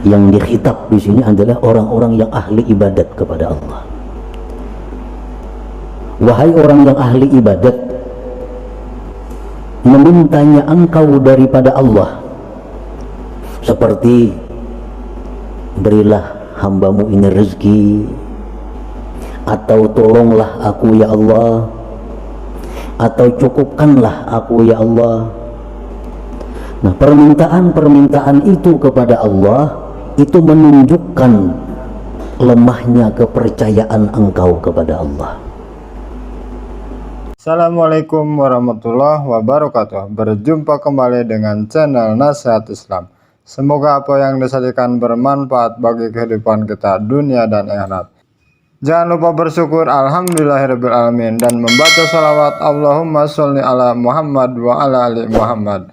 Yang dikhitab di sini adalah orang-orang yang ahli ibadat kepada Allah. Wahai orang yang ahli ibadat, memintanya engkau daripada Allah seperti berilah hambamu ini rezeki, atau tolonglah aku ya Allah, atau cukupkanlah aku ya Allah. Nah, permintaan-permintaan itu kepada Allah itu menunjukkan lemahnya kepercayaan engkau kepada Allah. Assalamualaikum warahmatullahi wabarakatuh. Berjumpa kembali dengan channel Nasihat Islam. Semoga apa yang disajikan bermanfaat bagi kehidupan kita dunia dan akhirat. Jangan lupa bersyukur alhamdulillahirabbil alamin dan membaca salawat Allahumma sholli ala Muhammad wa ala ali Muhammad.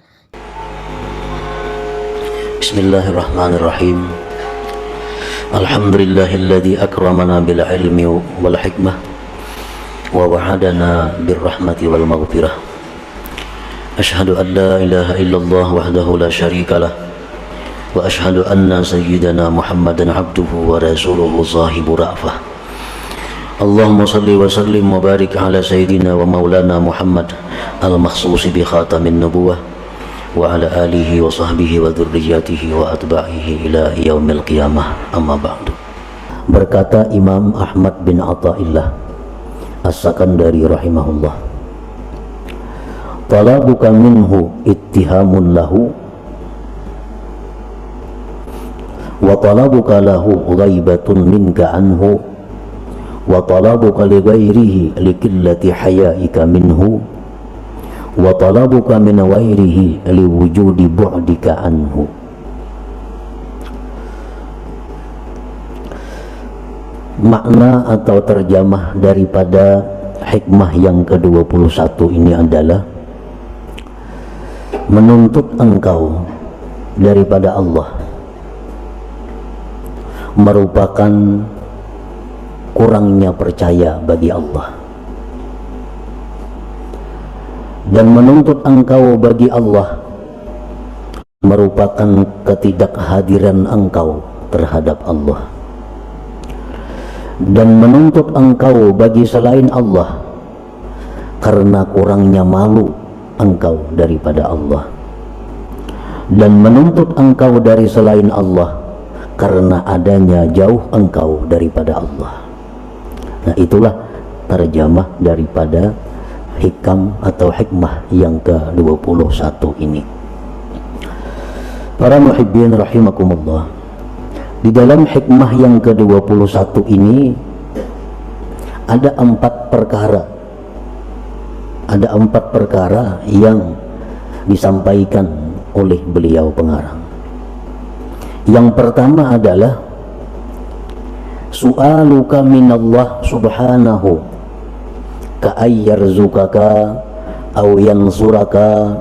Bismillahirrahmanirrahim. Alhamdulillahilladzi akramana bil ilmi wal hikmah wa wa'adana bir rahmati wal maghfirah. Asyhadu an la ilaha illallah wahdahu la syarikalah wa asyhadu anna sayyidana Muhammadan abduhu wa rasuluhu sahibu ra'fah. Allahumma salli wa sallim wa barik ala sayyidina wa maulana Muhammad al-makhsusi bi khatamin nubuwah wa ala alihi wa sahbihi wa dzurriyyatihi wa atba'ihi ila yaumil qiyamah, amma ba'du. Berkata Imam Ahmad bin Athaillah As-Sakandari rahimahullah, talabuka minhu ittihamun lahu wa talabuka lahu ghaibatun minka anhu wa talabuka li ghairihi li qillati hayaika minhu wa talabuka min ghairihi li wujudi bu'dika anhu. Makna atau terjemah daripada hikmah yang ke-21 ini adalah menuntut engkau daripada Allah merupakan kurangnya percaya bagi Allah, dan menuntut engkau bagi Allah merupakan ketidakhadiran engkau terhadap Allah, dan menuntut engkau bagi selain Allah karena kurangnya malu engkau daripada Allah, dan menuntut engkau dari selain Allah karena adanya jauh engkau daripada Allah. Nah, itulah terjemah daripada hikam atau hikmah yang ke-21 ini. Para muhibbin rahimakumullah, di dalam hikmah yang ke-21 ini ada 4 perkara. Ada 4 perkara yang disampaikan oleh beliau pengarang. Yang pertama adalah su'aluka minallah subhanahu ka'ayyarzuqaka aw yansuraka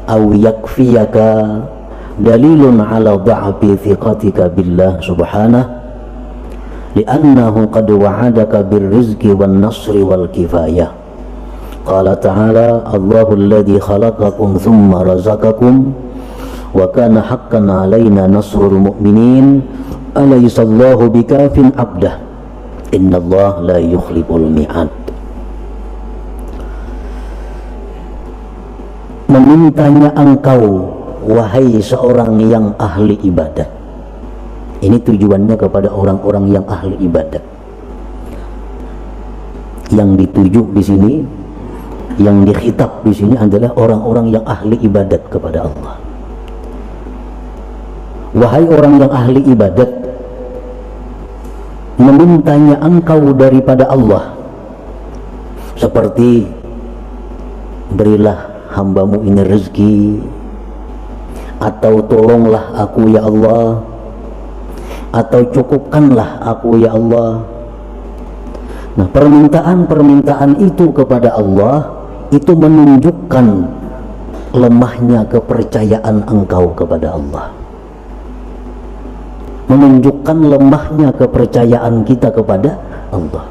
aw yakfiyaka dalilun ala dha'fi thiqatika billah subhanahu li'annahu qad wa'adaka birrizqi wan nasri wal kifayah. Qala ta'ala Allahu alladhi khalaqakum thumma razaqakum wa kana haqqan 'alaina nasrul mu'minin alaysallahu bikafin abdah innallaha la yukhliful mi'ad. Memintanya engkau wahai seorang yang ahli ibadat. Ini tujuannya kepada orang-orang yang ahli ibadat. Yang dituju di sini, yang dikhitab di sini adalah orang-orang yang ahli ibadat kepada Allah. Wahai orang yang ahli ibadat, memintanya engkau daripada Allah seperti berilah hambamu ini rezeki, atau tolonglah aku ya Allah, atau cukupkanlah aku ya Allah. Nah, permintaan-permintaan itu kepada Allah itu menunjukkan lemahnya kepercayaan engkau kepada Allah, menunjukkan lemahnya kepercayaan kita kepada Allah.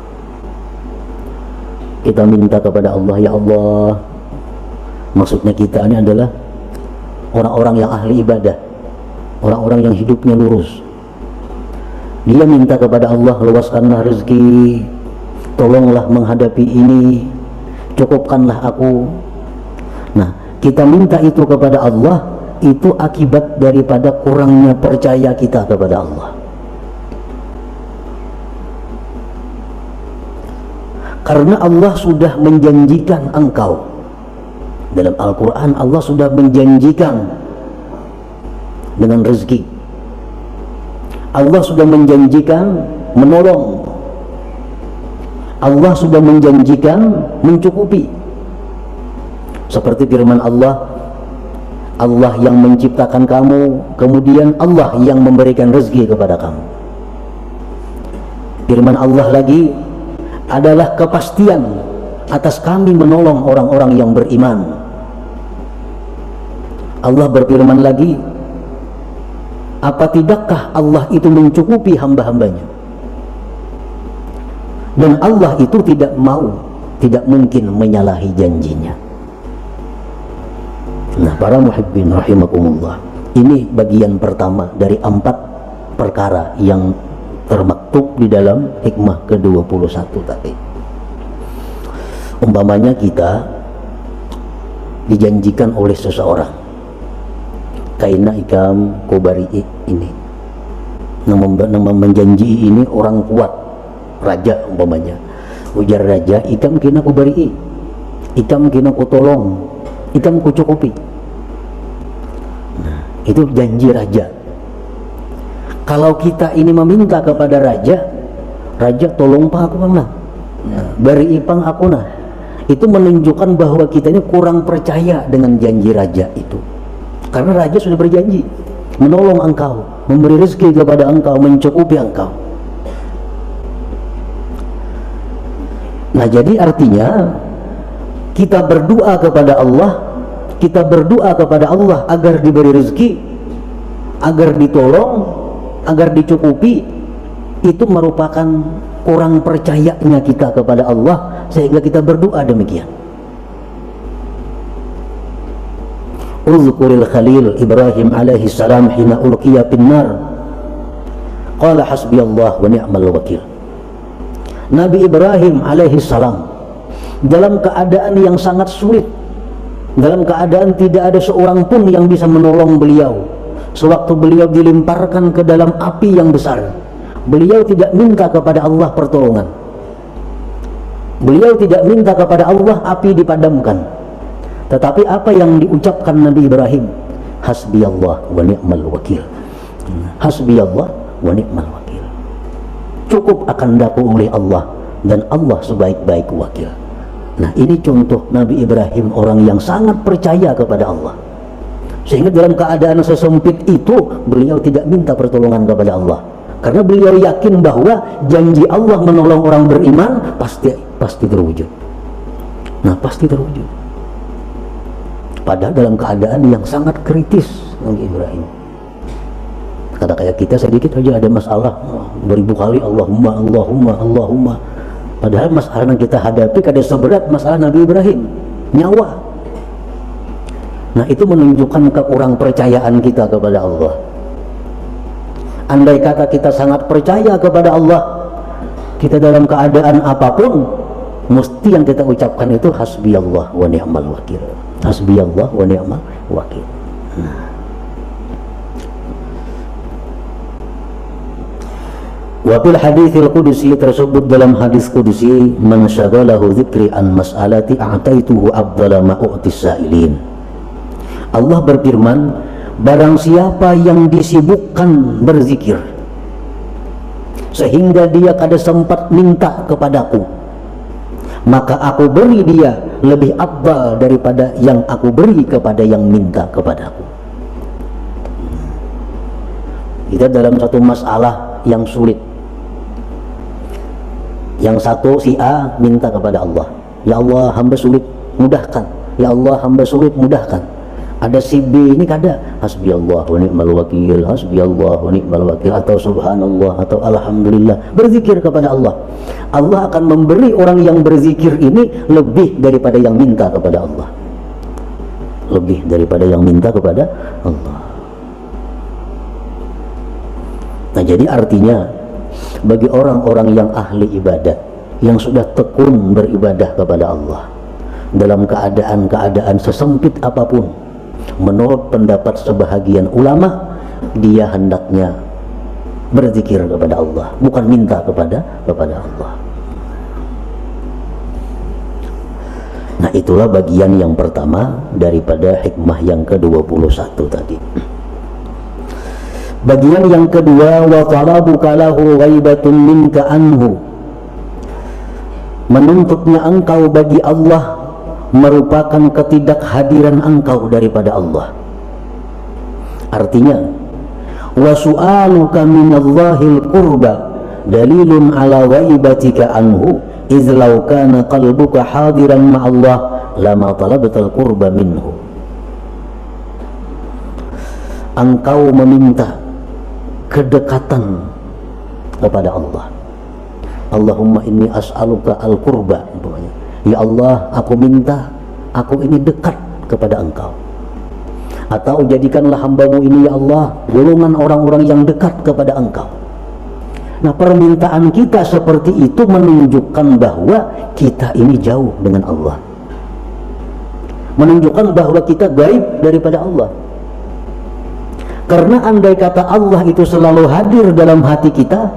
Kita minta kepada Allah, ya Allah, maksudnya kita ini adalah orang-orang yang ahli ibadah. orang-orang yang hidupnya lurus. Dia minta kepada Allah, luaskanlah rezeki, tolonglah menghadapi ini, cukupkanlah aku. Nah, kita minta itu kepada Allah, itu akibat daripada kurangnya percaya kita kepada Allah. Karena Allah sudah menjanjikan engkau. Dalam Al-Quran Allah sudah menjanjikan dengan rezeki. Allah sudah menjanjikan menolong. Allah sudah menjanjikan mencukupi. Seperti firman Allah, Allah yang menciptakan kamu, kemudian Allah yang memberikan rezeki kepada kamu. Firman Allah lagi adalah kepastian atas kami menolong orang-orang yang beriman. Allah berfirman lagi, apa tidakkah Allah itu mencukupi hamba-hambanya? Dan Allah itu tidak mungkin menyalahi janjinya. Nah, para muhibbin rahimakumullah, ini bagian pertama dari 4 perkara yang termaktub di dalam hikmah ke-21 tadi. Umpamanya kita dijanjikan oleh seseorang, kaina ikam kubari ini, nama menjanji ini orang kuat, raja umpamanya, ujar raja, ikam kina kubari, ikam kina kutolong, ikam kucukupi. Nah, itu janji raja. Kalau kita ini meminta kepada raja, raja tolong pak aku mana, bari ipang aku nah, itu menunjukkan bahwa kita ini kurang percaya dengan janji raja itu. Karena raja sudah berjanji menolong engkau, memberi rezeki kepada engkau, mencukupi engkau. Nah, jadi artinya kita berdoa kepada Allah, agar diberi rezeki, agar ditolong, agar dicukupi, itu merupakan kurang percayanya kita kepada Allah, sehingga kita berdoa demikian. Uzkuril Khalil Ibrahim alaihi salam hina ulqiya finnar qala hasbiyallah wa ni'mal wakil. Nabi Ibrahim alaihi salam dalam keadaan yang sangat sulit, dalam keadaan tidak ada seorang pun yang bisa menolong beliau, sewaktu beliau dilemparkan ke dalam api yang besar, beliau tidak minta kepada Allah pertolongan, beliau tidak minta kepada Allah api dipadamkan. Tetapi apa yang diucapkan Nabi Ibrahim? Hasbiyallah wa ni'mal wakil. Hasbiyallah wa ni'mal wakil. Cukup akan daku oleh Allah, dan Allah sebaik-baik wakil. Nah, ini contoh Nabi Ibrahim, orang yang sangat percaya kepada Allah, sehingga dalam keadaan sesempit itu beliau tidak minta pertolongan kepada Allah, karena beliau yakin bahwa janji Allah menolong orang beriman pasti terwujud. Nah, pasti terwujud. Padahal dalam keadaan yang sangat kritis Nabi Ibrahim. Kata kayak kita sedikit aja ada masalah, 1000 kali Allahumma Allahumma Allahumma. Padahal masalah yang kita hadapi kada seberat masalah Nabi Ibrahim, nyawa. Nah, itu menunjukkan kekurang percayaan kita kepada Allah. Andai kata kita sangat percaya kepada Allah, kita dalam keadaan apapun, mesti yang kita ucapkan itu hasbiyallah wa ni'mal wakil. Hasbiyallah wa ni'mal wakil. Wa fil haditsil qudsi, tersebut dalam hadis qudsi, man syaghalahu dzikri an mas'alati a'taituhu afdala ma u'tis sa'ilin. Allah berfirman, barang siapa yang disibukkan berzikir sehingga dia kada sempat minta kepadaku, maka aku beri dia lebih afdal daripada yang aku beri kepada yang minta kepadaku. Kita dalam satu masalah yang sulit, yang satu si A minta kepada Allah, ya Allah hamba sulit mudahkan, ya Allah hamba sulit mudahkan. Ada si B ini kada, hasbiyallah wa ni'mal wakil, hasbiyallah wa ni'mal wakil, atau subhanallah, atau alhamdulillah, berzikir kepada Allah. Allah akan memberi orang yang berzikir ini lebih daripada yang minta kepada Allah, lebih daripada yang minta kepada Allah. Nah, jadi artinya bagi orang-orang yang ahli ibadah, yang sudah tekun beribadah kepada Allah dalam keadaan-keadaan sesempit apapun, menurut pendapat sebahagian ulama, dia hendaknya berzikir kepada Allah, bukan minta kepada Allah. Nah, itulah bagian yang pertama daripada hikmah yang ke-21 tadi. Bagian yang kedua, wa talabuka lahu ghaibatun minka anhu, menuntutnya engkau bagi Allah merupakan ketidakhadiran engkau daripada Allah. Artinya, wa su'aluka minallahil qurba dalilun ala ghaibatika anhu iz law kana qalbuka hadiran ma'allah lama talabtal qurba minhu. Engkau meminta kedekatan kepada Allah. Allahumma inni as'aluka al-qurba, ya Allah, aku minta aku ini dekat kepada engkau. Atau jadikanlah hambamu ini ya Allah golongan orang-orang yang dekat kepada engkau. Nah, permintaan kita seperti itu menunjukkan bahwa kita ini jauh dengan Allah, menunjukkan bahwa kita gaib daripada Allah. Karena andai kata Allah itu selalu hadir dalam hati kita,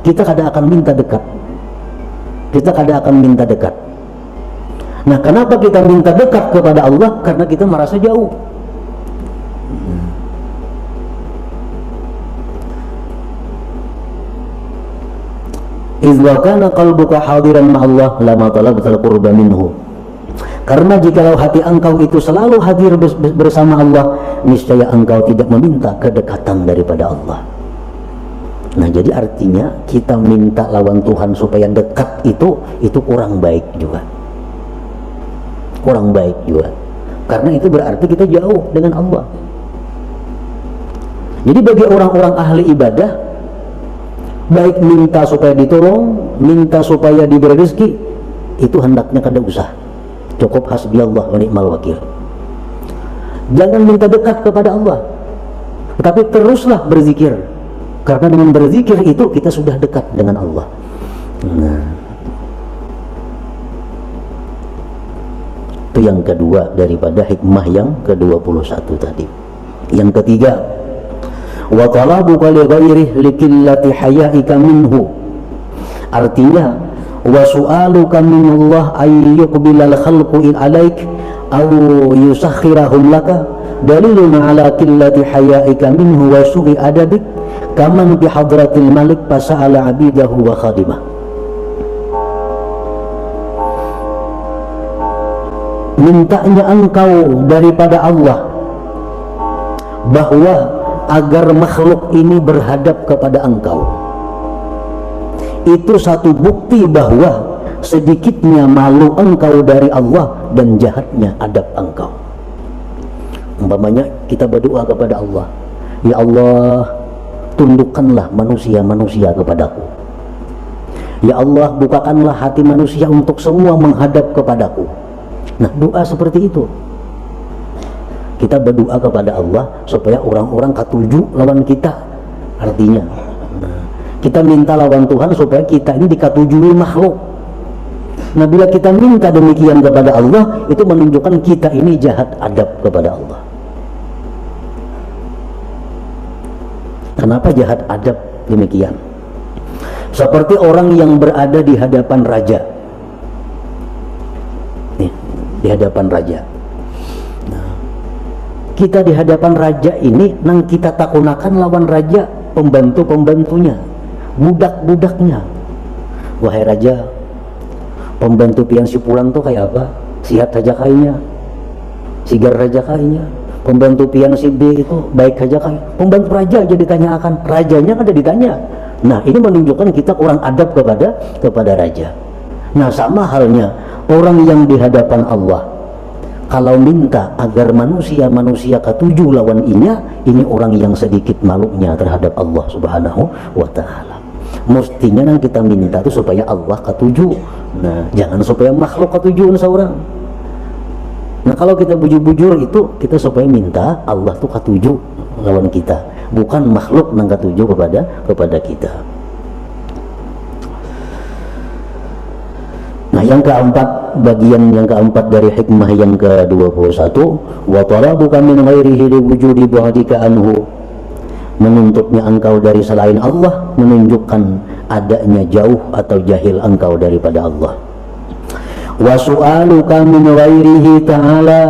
kita kadang akan minta dekat, kita kadang akan minta dekat. Nah, kenapa kita minta dekat kepada Allah? Karena kita merasa jauh. Idza kana qalbuka hadiran ma'allah lama talabtal qurba minhu. Karena jikalau hati engkau itu selalu hadir bersama Allah, niscaya engkau tidak meminta kedekatan daripada Allah. Nah, jadi artinya kita minta lawan Tuhan supaya dekat itu kurang baik juga. Kurang baik juga. Karena itu berarti kita jauh dengan Allah. Jadi bagi orang-orang ahli ibadah, baik minta supaya ditolong, minta supaya diberi rezeki, itu hendaknya kada usah, cukup hasbiyallah wa ni'mal wakil. Jangan minta dekat kepada Allah, tapi teruslah berzikir, karena dengan berzikir itu kita sudah dekat dengan Allah. Nah, itu yang kedua daripada hikmah yang ke-21 tadi. Yang ketiga, wa talabuka li ghairihi likillati hayaika minhu. Artinya, wa su'aluka minallah ay yuqbilal khalqu ilaik aw yusakhirahum laka dalilun ala qillati hayaika minhu wa su'i adabik kaman bi hadratil malik fasa'ala abidahu wa khadimah. Mintanya engkau daripada Allah bahwa agar makhluk ini berhadap kepada engkau, itu satu bukti bahwa sedikitnya malu engkau dari Allah dan jahatnya adab engkau. Umpamanya kita berdoa kepada Allah, ya Allah, tundukkanlah manusia-manusia kepadaku. Ya Allah, bukakanlah hati manusia untuk semua menghadap kepadaku. Nah, doa seperti itu. Kita berdoa kepada Allah supaya orang-orang katuju lawan kita. Artinya, kita minta lawan Tuhan supaya kita ini dikatujui makhluk. Nah, bila kita minta demikian kepada Allah, itu menunjukkan kita ini jahat adab kepada Allah. Kenapa jahat adab demikian? Seperti orang yang berada di hadapan raja. Nih, di hadapan raja. Kita di hadapan raja ini, nang kita takunakan lawan raja, pembantu-pembantunya, budak-budaknya. Wahai raja, pembantu pian si pulang tuh kayak apa? Sihat saja kayaknya, sigar raja kayaknya. Pembantu pian si B itu baik saja kayaknya. Pembantu raja aja ditanyakan, rajanya kan ada ditanya. Nah, ini menunjukkan kita kurang adab kepada raja. Nah, sama halnya orang yang di hadapan Allah, kalau minta agar manusia-manusia ketujuh lawan ini orang yang sedikit malunya terhadap Allah Subhanahu wa ta'ala. Mestinya yang kita minta itu supaya Allah ketujuh. Nah, jangan supaya makhluk ketujuh seorang. Nah, kalau kita bujur-bujur itu kita supaya minta Allah tuh ketujuh lawan kita. bukan makhluk nang katuju kepada kita. Nah, yang keempat, bagian yang keempat dari hikmah yang ke-21, wa talabuka min ghairihi li wujudi bu'dika anhu, menuntutnya engkau dari selain Allah menunjukkan adanya jauh atau jahil engkau daripada Allah. Wa su'aluka min ghairihi ta'ala,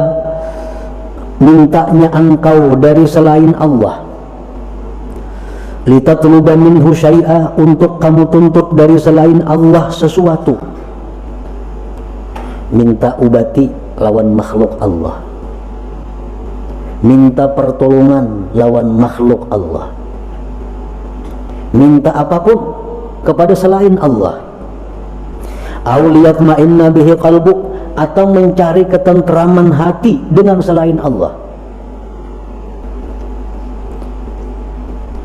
mintanya engkau dari selain Allah, litatluba minhu syai'a, untuk kamu tuntut dari selain Allah sesuatu. Minta ubati lawan makhluk Allah, minta pertolongan lawan makhluk Allah, minta apapun kepada selain Allah. Auliyatma'inna bihi qalbuk, atau mencari ketentraman hati dengan selain Allah.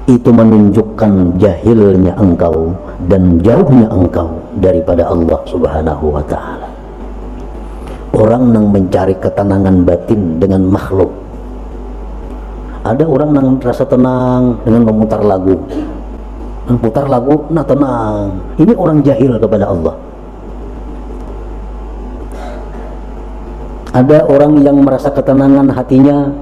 Itu menunjukkan jahilnya engkau dan jauhnya engkau daripada Allah Subhanahu wa ta'ala. Orang yang mencari ketenangan batin dengan makhluk. Ada orang yang rasa tenang dengan memutar lagu. Memutar lagu, nah tenang. Ini orang jahil kepada Allah. Ada orang yang merasa ketenangan hatinya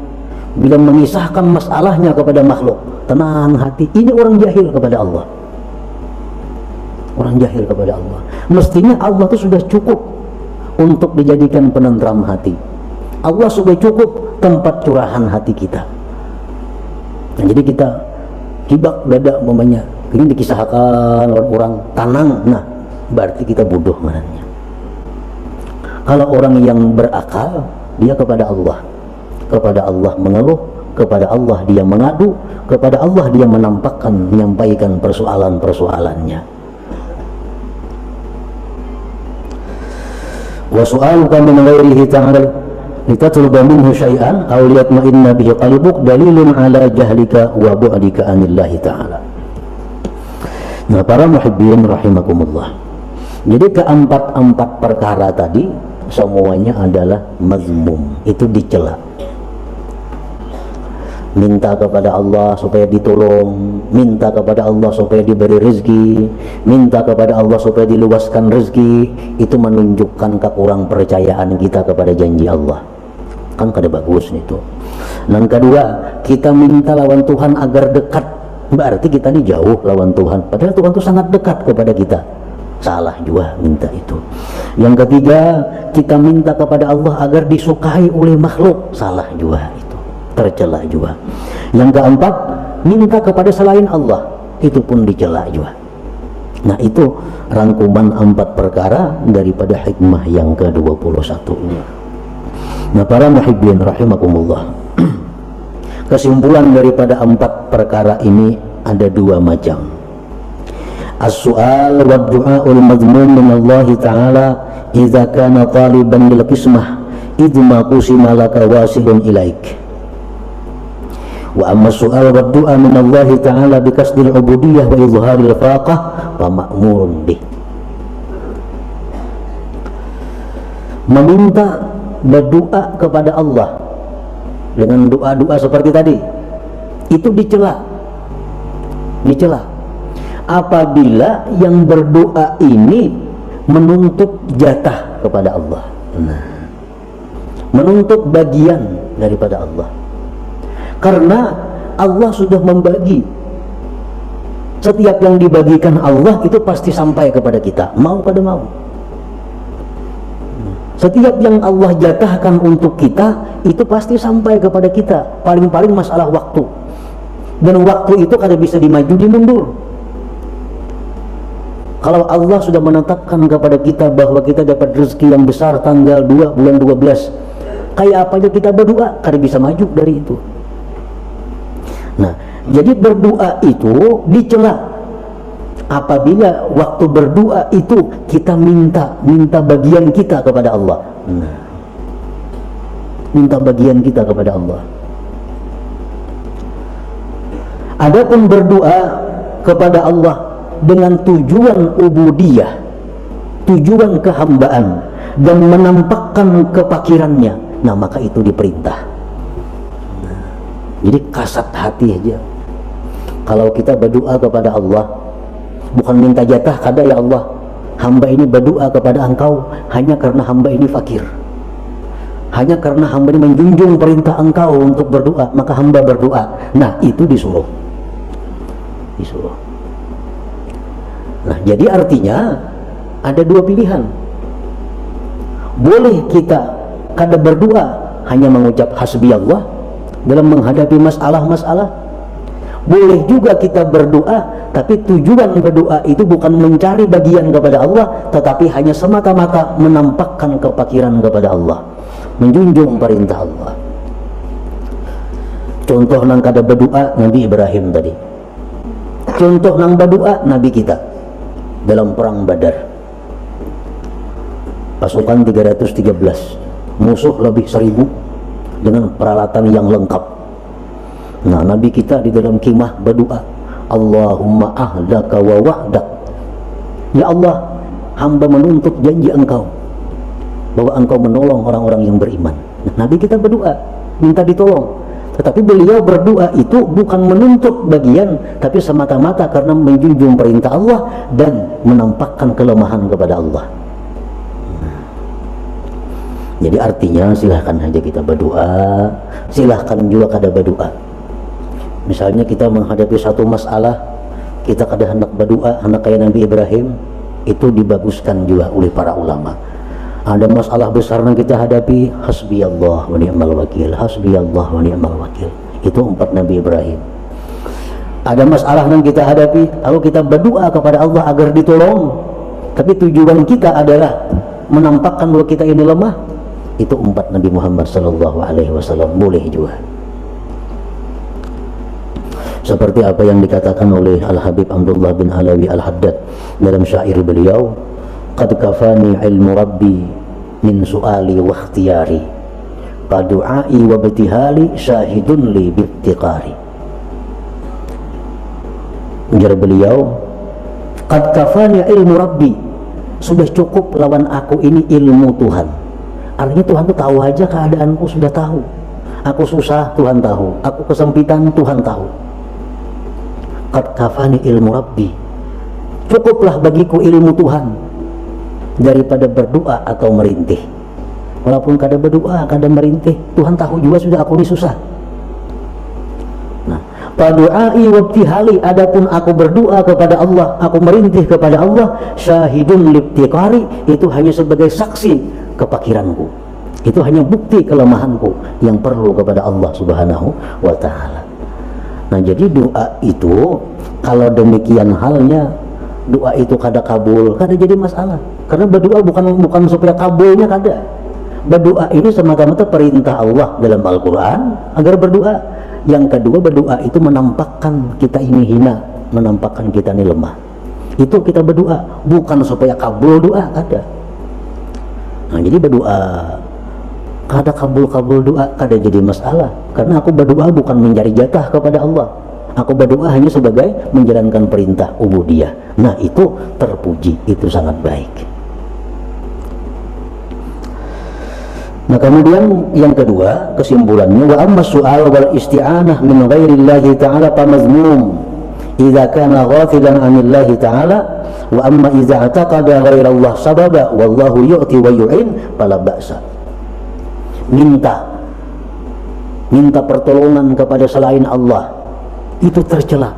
bila mengisahkan masalahnya kepada makhluk. Tenang hati. Ini orang jahil kepada Allah. Orang jahil kepada Allah. Mestinya Allah itu sudah cukup untuk dijadikan penentram hati. Allah sudah cukup tempat curahan hati kita. Nah, jadi kita hibak dada umpamanya, ini dikisahkan orang tenang, nah berarti kita bodoh mananya. Kalau orang yang berakal, dia kepada Allah mengeluh, kepada Allah dia mengadu, kepada Allah dia menyampaikan persoalan-persoalannya. Wa su'aluka min ghairihi ta'ala litatluba minhu syai'an aw liyatma'inna bihi qalbuk dalilun ala jahlika wa bu'dika anillahi ta'ala. Nah, para muhibbin rahimakumullah, jadi keempat-empat perkara tadi semuanya adalah mazmum, itu dicela. Minta kepada Allah supaya ditolong, minta kepada Allah supaya diberi rezeki, minta kepada Allah supaya diluaskan rezeki, itu menunjukkan kekurang percayaan kita kepada janji Allah. Kan kada bagus itu. Dan kedua, kita minta lawan Tuhan agar dekat, berarti kita ini jauh lawan Tuhan, padahal Tuhan itu sangat dekat kepada kita. Salah juga minta itu. Yang ketiga, kita minta kepada Allah agar disukai oleh makhluk, salah juga itu, tercela juga. Yang keempat, minta kepada selain Allah, itu pun dicela juga. Nah, itu rangkuman 4 perkara daripada hikmah yang ke-21 ini. Nah, para muhibbin rahimakumullah, kesimpulan daripada 4 perkara ini ada 2 macam. As-su'al wa du'a'ul madhmum min Allah Ta'ala idza kana taliban lil qismah idh ma qusima laka wasilun ilaik. Wa amma su'al wa du'a min Allah Ta'ala bi kasdil ubudiyah wa izharil faqah fa ma'murun bih. Meminta berdoa kepada Allah dengan doa-doa seperti tadi itu dicela apabila yang berdoa ini menuntut jatah kepada Allah, menuntut bagian daripada Allah, karena Allah sudah membagi. Setiap yang dibagikan Allah itu pasti sampai kepada kita, mau pada mau. Setiap yang Allah jatahkan untuk kita itu pasti sampai kepada kita. Paling-paling masalah waktu, dan waktu itu kada bisa dimaju dimundur. Kalau Allah sudah menetapkan kepada kita bahwa kita dapat rezeki yang besar tanggal 2 bulan 12, kayak apa aja kita berdoa, kada bisa maju dari itu. Nah, jadi berdoa itu dicela apabila waktu berdoa itu kita minta bagian kita kepada Allah. Minta bagian kita kepada Allah. Adapun berdoa kepada Allah dengan tujuan ubudiyah, tujuan kehambaan, dan menampakkan kepakirannya, nah maka itu diperintah. Jadi kasat hati aja, Kalau kita berdoa kepada Allah, bukan minta jatah kada, ya Allah, hamba ini berdoa kepada Engkau hanya karena hamba ini fakir, hanya karena hamba ini menjunjung perintah Engkau untuk berdoa, maka hamba berdoa. Nah, itu disuruh. Nah, jadi artinya ada dua pilihan. Boleh kita kada berdoa, hanya mengucap hasbi Allah dalam menghadapi masalah-masalah. Boleh juga kita berdoa, tapi tujuan berdoa itu bukan mencari bagian kepada Allah, tetapi hanya semata-mata menampakkan kefakiran kepada Allah, menjunjung perintah Allah. Contoh nang kada berdoa Nabi Ibrahim tadi. Contoh nang berdoa Nabi kita dalam perang Badar. Pasukan 313, musuh lebih 1000 dengan peralatan yang lengkap. Nah, Nabi kita di dalam khimah berdoa, Allahumma ahdaka wa wa'dak. Ya Allah, hamba menuntut janji Engkau bahwa Engkau menolong orang-orang yang beriman. Nah, Nabi kita berdoa, minta ditolong. Tetapi beliau berdoa itu bukan menuntut bagian, tapi semata-mata karena menjunjung perintah Allah dan menampakkan kelemahan kepada Allah. Jadi artinya silahkan saja kita berdoa, silahkan juga kada berdoa. Misalnya kita menghadapi satu masalah, kita kada hendak berdoa, hendak kayak Nabi Ibrahim, itu dibaguskan juga oleh para ulama. Ada masalah besar yang kita hadapi, hasbi Allah wa ni'mal wakil, hasbi Allah wa ni'mal wakil. Itu 4 Nabi Ibrahim. Ada masalah yang kita hadapi, lalu kita berdoa kepada Allah agar ditolong, tapi tujuan kita adalah menampakkan bahwa kita ini lemah. Itu 4 Nabi Muhammad SAW. Boleh juga. Seperti apa yang dikatakan oleh Al-Habib Abdullah bin Alawi Al-Haddad dalam syair beliau, qad kafani ilmu rabbi min su'ali wa ikhtiyari, qad du'ai wa ibtihali syahidun li biftiqari. Ujar beliau, qad kafani ilmu rabbi, sudah cukup lawan aku ini ilmu Tuhan. Artinya Tuhan itu tahu aja keadaanku, sudah tahu. Aku susah, Tuhan tahu. Aku kesempitan, Tuhan tahu. Qad kafani ilmu rabbi, cukuplah bagiku ilmu Tuhan daripada berdoa atau merintih. Walaupun kada berdoa, kada merintih, Tuhan tahu juga sudah aku ini susah. Nah, padu'ai wabtihali, adapun aku berdoa kepada Allah, aku merintih kepada Allah, syahidun libtiqari, itu hanya sebagai saksi kefakiranku, itu hanya bukti kelemahanku yang perlu kepada Allah Subhanahu wa ta'ala. Nah, jadi doa itu kalau demikian halnya, doa itu kada kabul, kada jadi masalah. Karena berdoa bukan supaya kabulnya kada. Berdoa ini semata-mata perintah Allah dalam Al-Quran agar berdoa. Yang kedua, berdoa itu menampakkan kita ini hina, menampakkan kita ini lemah. Itu kita berdoa, bukan supaya kabul doa, kada. Nah, jadi berdoa kada kabul doa kada jadi masalah, karena aku berdoa bukan mencari jatah kepada Allah, aku berdoa hanya sebagai menjalankan perintah ubudiyah. Nah, itu terpuji, itu sangat baik. Nah, kemudian yang kedua, kesimpulannya, wa amma su'al wal isti'anah min ghairillahi ta'ala famazmum idza kana ghafilan 'anillahi ta'ala, wa amma idza i'taqada ghairallah sababa wallahu yu'ti wa yu'in fala ba'sa. Minta pertolongan kepada selain Allah itu tercela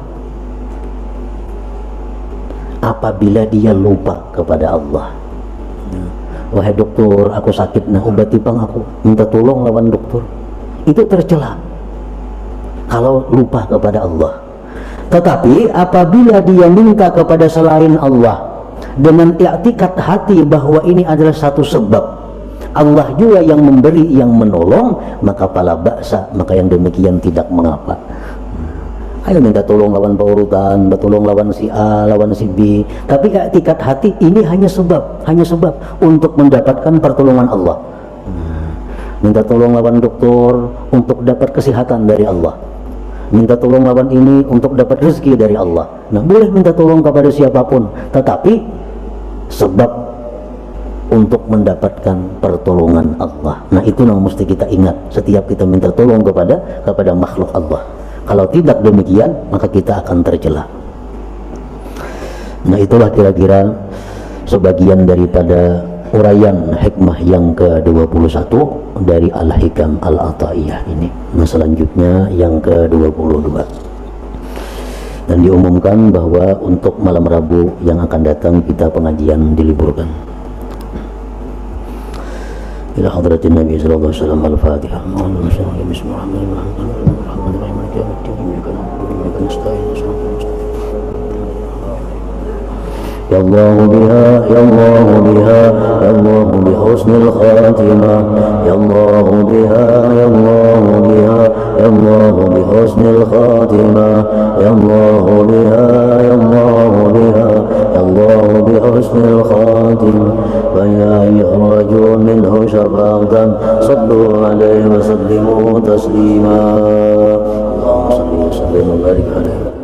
apabila dia lupa kepada Allah. Wahai dokter, aku sakit, nah obati pang aku, minta tolong lawan dokter. Itu tercela kalau lupa kepada Allah. Tetapi apabila dia minta kepada selain Allah dengan i'tikad hati bahwa ini adalah satu sebab, Allah juga yang memberi, yang menolong, maka pala baksa, maka yang demikian tidak mengapa. Ayo minta tolong lawan paurutan, tolong lawan si A, lawan si B, tapi i'tikad hati ini hanya sebab untuk mendapatkan pertolongan Allah. Minta tolong lawan dokter untuk dapat kesehatan dari Allah, minta tolong lawan ini untuk dapat rezeki dari Allah. Nah, boleh minta tolong kepada siapapun, tetapi sebab untuk mendapatkan pertolongan Allah. Nah, itu yang mesti kita ingat setiap kita minta tolong kepada makhluk Allah. Kalau tidak demikian, maka kita akan tercela. Nah, itulah kira-kira sebagian daripada uraian hikmah yang ke-21 dari Al-Hikam Al-Ata'iyah ini. Nah, selanjutnya yang ke-22. Dan diumumkan bahwa untuk malam Rabu yang akan datang kita pengajian diliburkan. Ila hadratin Nabi sallallahu alaihi wasallam. Al-Fatihah. Ya Allah biha, ya Allah biha, ya Allah bi husnil khatimah. Ya Allah biha, ya Allah biha, ya Allah bi husnil khatimah. Ya Allah biha, ya Allah biha, ya Allah bi husnil khatimah. Wa ya ayyuhar minhu syafa'atan sallu alaihi wa sallimu taslima. Allahumma salli wa sallim wa barik alaihi.